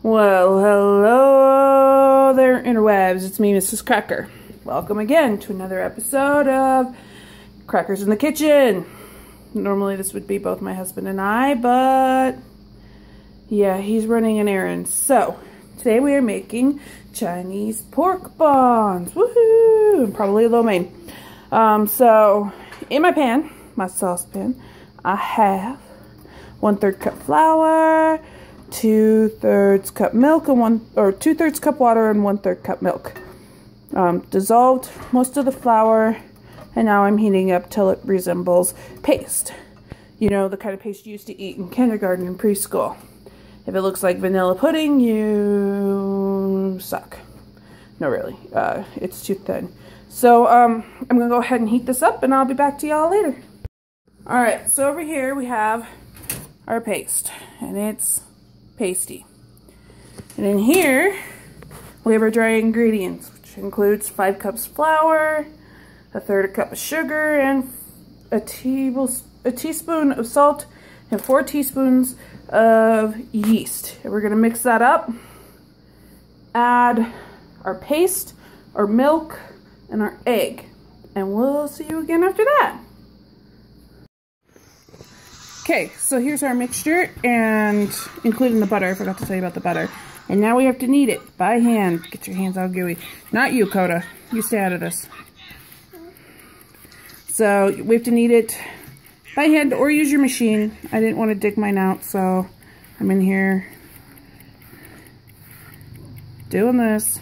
Well, hello there, interwebs. It's me, Mrs. Cracker. Welcome again to another episode of Crackers in the Kitchen. Normally this would be both my husband and I, but yeah, he's running an errand. So, today we are making Chinese pork buns. Woohoo! Probably lo mein. So, in my pan, my saucepan, I have 1/3 cup flour, 2/3 cup milk, and 2/3 cup water and 1/3 cup milk. Dissolved most of the flour, and now I'm heating up till it resembles paste. You know, the kind of paste you used to eat in kindergarten and preschool. If it looks like vanilla pudding, you suck. No, really, it's too thin. So I'm gonna go ahead and heat this up, and I'll be back to y'all later. All right, so over here we have our paste, and it's pasty. And in here we have our dry ingredients, which includes 5 cups flour, 1/3 cup of sugar, and a teaspoon of salt, and 4 teaspoons of yeast. And we're gonna mix that up, add our paste, our milk, and our egg, and we'll see you again after that. Okay, so here's our mixture, and including the butter. I forgot to tell you about the butter. And now we have to knead it by hand. Get your hands all gooey. Not you, Coda. You stay out of this. So we have to knead it by hand or use your machine. I didn't want to dig mine out, so I'm in here doing this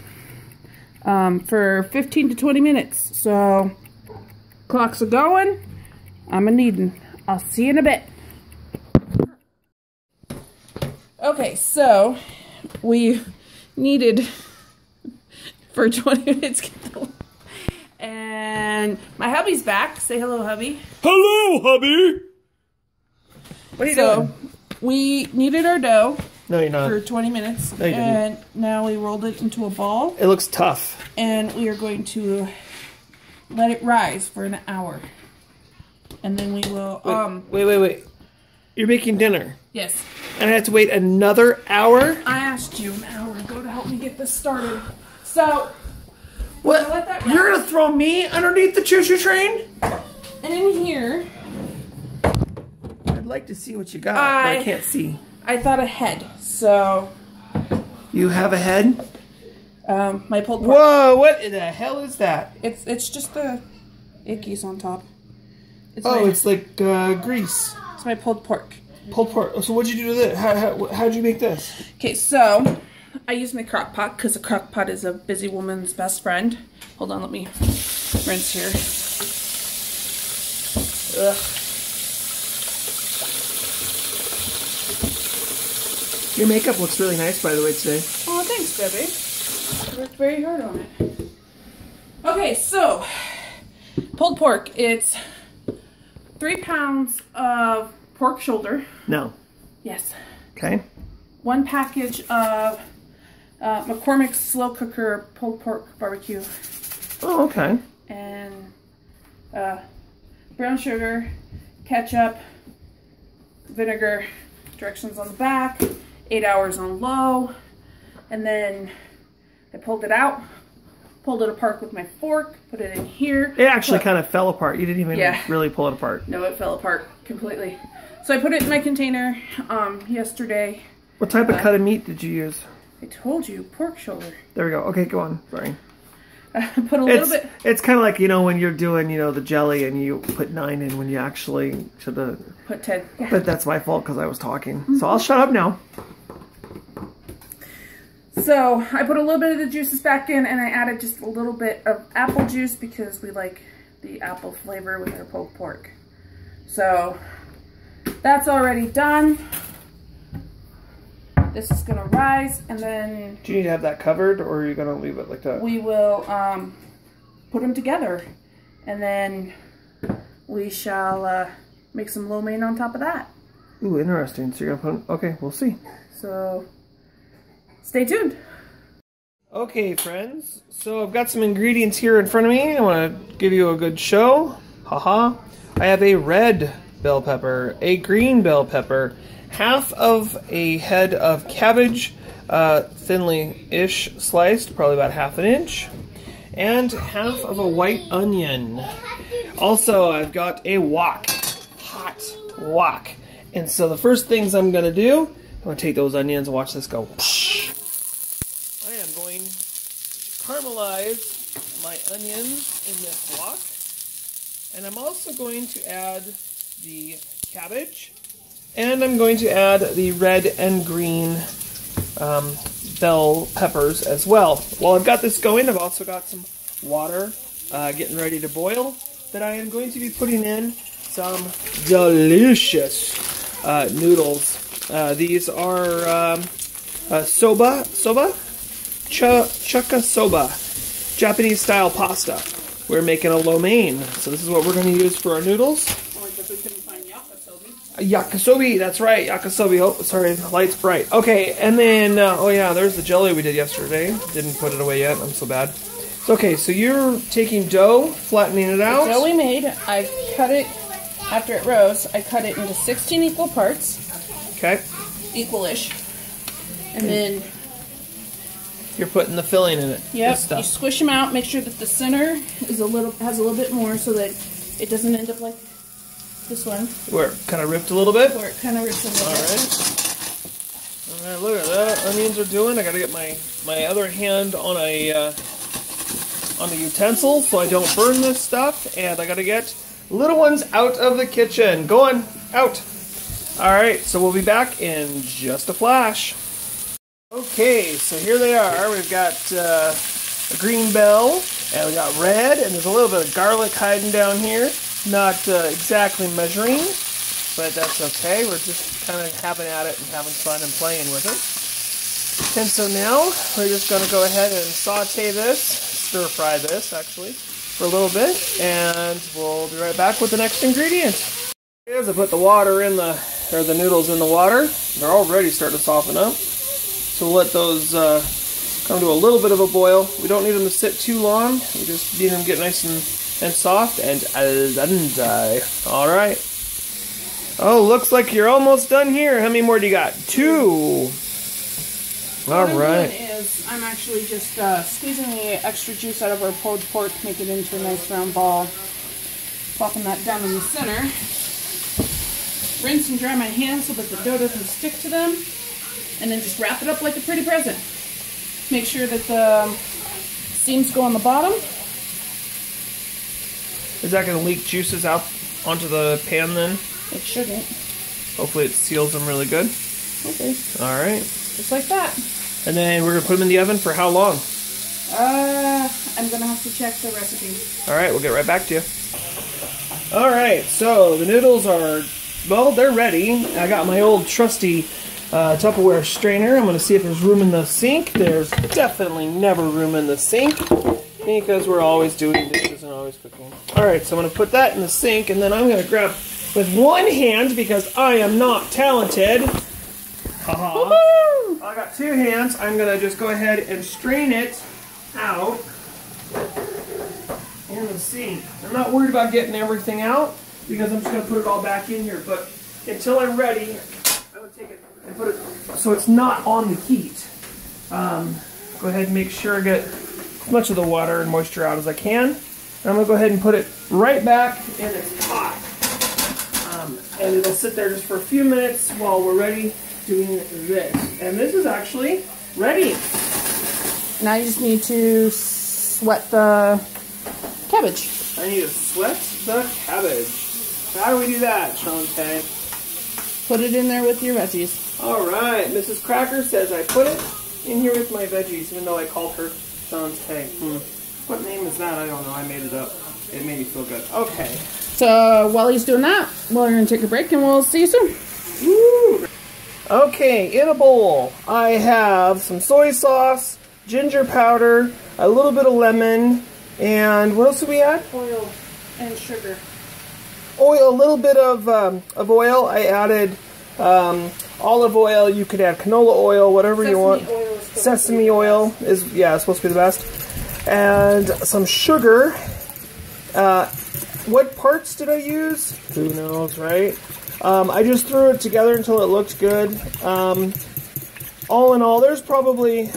for 15 to 20 minutes. So clocks are going. I'm a-kneading. I'll see you in a bit. Okay, so we kneaded for 20 minutes, and my hubby's back. Say hello, hubby. Hello, hubby. What are you doing? We kneaded our dough. No, you're not. For 20 minutes, no, you and now we rolled it into a ball. It looks tough. And we are going to let it rise for an hour, and then we will. Wait. You're making dinner. Yes. And I have to wait another hour? I asked you an hour ago to help me get this started. So, what? You're gonna throw me underneath the choo-choo train? And in here, I'd like to see what you got, but I can't see. I thought ahead, so. You have a head? My pulled pork. Whoa, what in the hell is that? It's just the ickies on top. It's like grease. It's my pulled pork. Pulled pork. So what'd you do to this? How'd you make this? Okay, so I use my crock pot because a crock pot is a busy woman's best friend. Hold on, let me rinse here. Ugh. Your makeup looks really nice, by the way, today. Oh, thanks, Debbie. I worked very hard on it. Okay, so pulled pork. It's 3 pounds of pork shoulder. No. Yes. Okay. 1 package of McCormick's slow cooker pulled pork barbecue. Oh, okay. And brown sugar, ketchup, vinegar, directions on the back, 8 hours on low. And then I pulled it out, pulled it apart with my fork, put it in here. It actually kind of fell apart. You didn't even really pull it apart. No, it fell apart completely. So I put it in my container yesterday. What type of cut of meat did you use? I told you, pork shoulder. There we go. Okay, go on. Sorry. Put a little bit. It's kind of like, you know, when you're doing, you know, the jelly and you put 9 in when you actually should have put 10. Yeah. But that's my fault because I was talking. So I'll shut up now. So I put a little bit of the juices back in, and I added just a little bit of apple juice because we like the apple flavor with our pulled pork. So that's already done. This is gonna rise, and then. Do you need to have that covered, or are you gonna leave it like that? We will put them together, and then we shall make some lo mein on top of that. Ooh, interesting. So you're gonna put. Okay, we'll see. So. Stay tuned. Okay, friends. So I've got some ingredients here in front of me. I want to give you a good show. Haha. I have a red bell pepper, a green bell pepper, half of a head of cabbage, thinly-ish sliced, probably about ½ an inch, and half of a white onion. Also, I've got a wok, hot wok. And so the first things I'm going to do, I'm going to take those onions and watch this go. I am going to caramelize my onions in this wok. And I'm also going to add the cabbage. And I'm going to add the red and green bell peppers as well. While I've got this going, I've also got some water getting ready to boil that I am going to be putting in some delicious noodles. These are chukka soba, Japanese style pasta. We're making a lo mein, so this is what we're going to use for our noodles. Yakisobe, that's right, yakisobe. Oh, sorry, the light's bright. Okay, and then, oh yeah, there's the jelly we did yesterday. Didn't put it away yet, I'm so bad. Okay, so you're taking dough, flattening it out. The dough we made, I cut it, after it rose, I cut it into 16 equal parts. Okay. Equal-ish. And then... You're putting the filling in it. Yep, you squish them out, make sure that the center is has a little bit more so that it doesn't end up like this one. Where it kind of ripped a little bit? Where it kind of ripped a little bit. Alright, look at that. Onions are doing. I gotta get my other hand on a utensil so I don't burn this stuff. And I gotta get little ones out of the kitchen. Go on, out. Alright, so we'll be back in just a flash. Okay, so here they are. We've got a green bell, and we got red, and there's a little bit of garlic hiding down here. Not exactly measuring, but that's okay. We're just kind of having at it and having fun and playing with it. And so now we're just going to go ahead and saute this, stir fry this actually, for a little bit, and we'll be right back with the next ingredient. As I put the water in the noodles in the water, they're already starting to soften up. So we'll let those come to a little bit of a boil. We don't need them to sit too long. We just need them to get nice and soft and al dente. All right. Oh, looks like you're almost done here. How many more do you got? 2. All right. What I'm doing is I'm actually just squeezing the extra juice out of our pulled pork, make it into a nice round ball. Plopping that down in the center. Rinse and dry my hands so that the dough doesn't stick to them. And then just wrap it up like a pretty present. Make sure that the seams go on the bottom. Is that going to leak juices out onto the pan then? It shouldn't. Hopefully it seals them really good. Okay. All right. Just like that. And then we're going to put them in the oven for how long? I'm going to have to check the recipe. All right, we'll get right back to you. All right, so the noodles are, well, they're ready. I got my old trusty Tupperware strainer. I'm going to see if there's room in the sink. There's definitely never room in the sink because we're always doing dishes and always cooking. Alright, so I'm going to put that in the sink, and then I'm going to grab with one hand because I am not talented. Haha. I got 2 hands. I'm going to just go ahead and strain it out in the sink. I'm not worried about getting everything out because I'm just going to put it all back in here, but until I'm ready, I'm going to take it and put it so it's not on the heat. Go ahead and make sure I get as much of the water and moisture out as I can. And I'm going to go ahead and put it right back in its pot. And it'll sit there just for a few minutes while we're ready doing this. And this is actually ready. Now you just need to sweat the cabbage. I need to sweat the cabbage. How do we do that, Shantae? Put it in there with your veggies. Alright, Mrs. Cracker says I put it in here with my veggies, even though I called her Shantae. What name is that? I don't know. I made it up. It made me feel good. Okay. So while he's doing that, we're going to take a break and we'll see you soon. Woo! Okay, in a bowl, I have some soy sauce, ginger powder, a little bit of lemon, and what else do we add? Oil and sugar. Oil, a little bit of oil. I added olive oil. You could add canola oil, whatever you want. Sesame oil is, yeah, it's supposed to be the best. And some sugar. what parts did I use? Who knows, right? I just threw it together until it looked good. All in all, there's probably,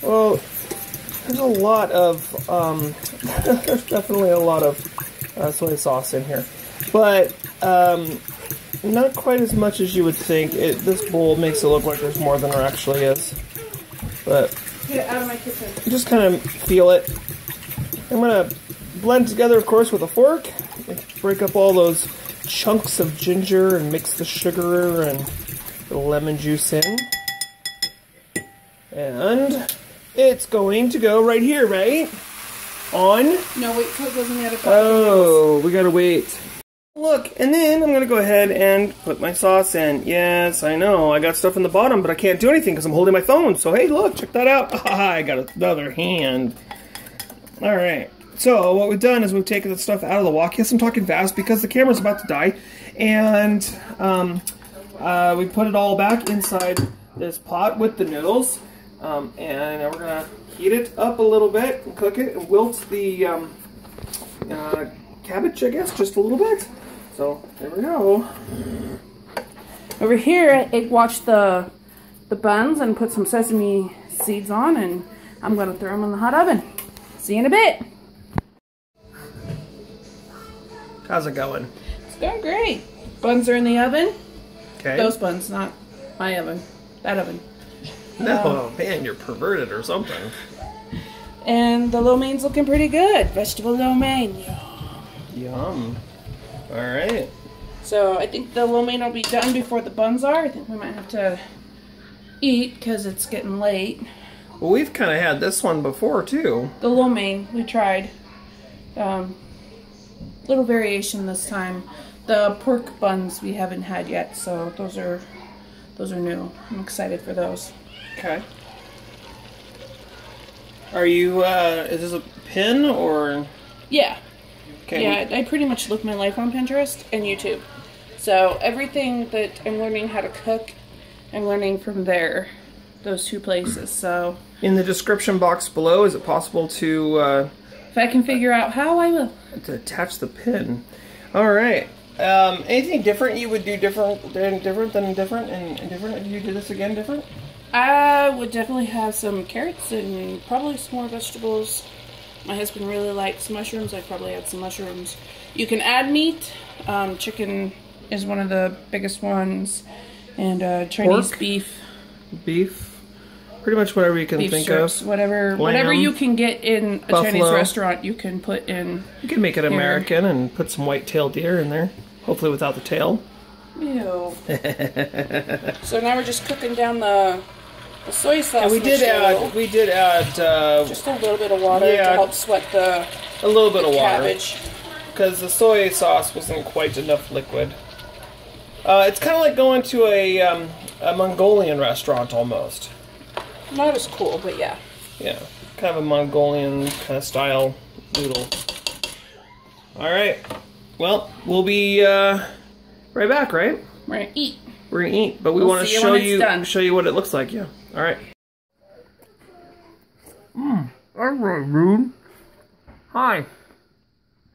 well, there's a lot of, there's definitely a lot of soy sauce in here. But not quite as much as you would think. This bowl makes it look like there's more than there actually is. But get out of my kitchen. Just kind of feel it. I'm going to blend together, of course, with a fork. Break up all those chunks of ginger and mix the sugar and the lemon juice in. And it's going to go right here, right? On? No, wait till it goes in the other pot. Oh, we gotta wait. Look, and then I'm gonna go ahead and put my sauce in. Yes, I know, I got stuff in the bottom, but I can't do anything because I'm holding my phone. So hey, look, check that out. Ah, I got another hand. All right. So what we've done is we've taken the stuff out of the wok. Yes, I'm talking fast because the camera's about to die. And we put it all back inside this pot with the noodles. And now we're going to heat it up a little bit and cook it and wilt the cabbage, I guess, just a little bit. So there we go. Over here, I egg washed the buns and put some sesame seeds on, and I'm going to throw them in the hot oven. See you in a bit. How's it going? It's going great. Buns are in the oven. Okay. Those buns, not my oven. That oven. No, man, you're perverted or something. And the lo mein's looking pretty good. Vegetable lo mein. Yum. All right. So I think the lo mein will be done before the buns are. I think we might have to eat because it's getting late. Well, we've kind of had this one before, too. The lo mein, we tried. Little variation this time. The pork buns we haven't had yet, so those are new. I'm excited for those. Okay. Are you, is this a pin or? Yeah. Okay. Yeah, I pretty much live my life on Pinterest and YouTube. So everything that I'm learning how to cook, I'm learning from there. Those two places, so. In the description box below, is it possible to, if I can figure out how, I will. to attach the pin? All right. Anything different you would do different if you do this again different? I would definitely have some carrots and probably some more vegetables. My husband really likes mushrooms. I'd probably add some mushrooms. You can add meat. Chicken is one of the biggest ones. And Chinese Pork? beef. Pretty much whatever you can Beef think strips, of. whatever you can get in a Chinese Buffalo. restaurant, you can put in. You can make it American and put some white-tailed deer in there. Hopefully without the tail. Ew. So now we're just cooking down the soy sauce. And we did add just a little bit of water to help sweat the a little bit of cabbage. water because the soy sauce wasn't quite enough liquid. It's kind of like going to a Mongolian restaurant almost. Not as cool, but yeah. Yeah, kind of a Mongolian kind of style noodle. All right. Well, we'll be right back, right? We're gonna eat. We're gonna eat, but we want to show you what it looks like. Yeah. All right. That's really rude. Hi.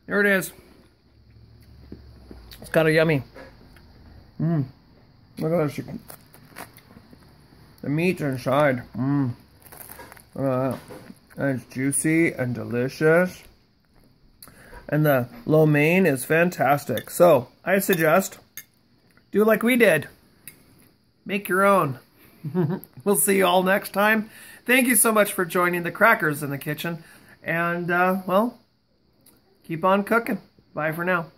There it is. It's kind of yummy. Look at this. The meat's inside. Look at that. And it's juicy and delicious. And the lo mein is fantastic. So, I suggest do like we did. Make your own. We'll see you all next time. Thank you so much for joining the Crackers in the Kitchen. And, well, keep on cooking. Bye for now.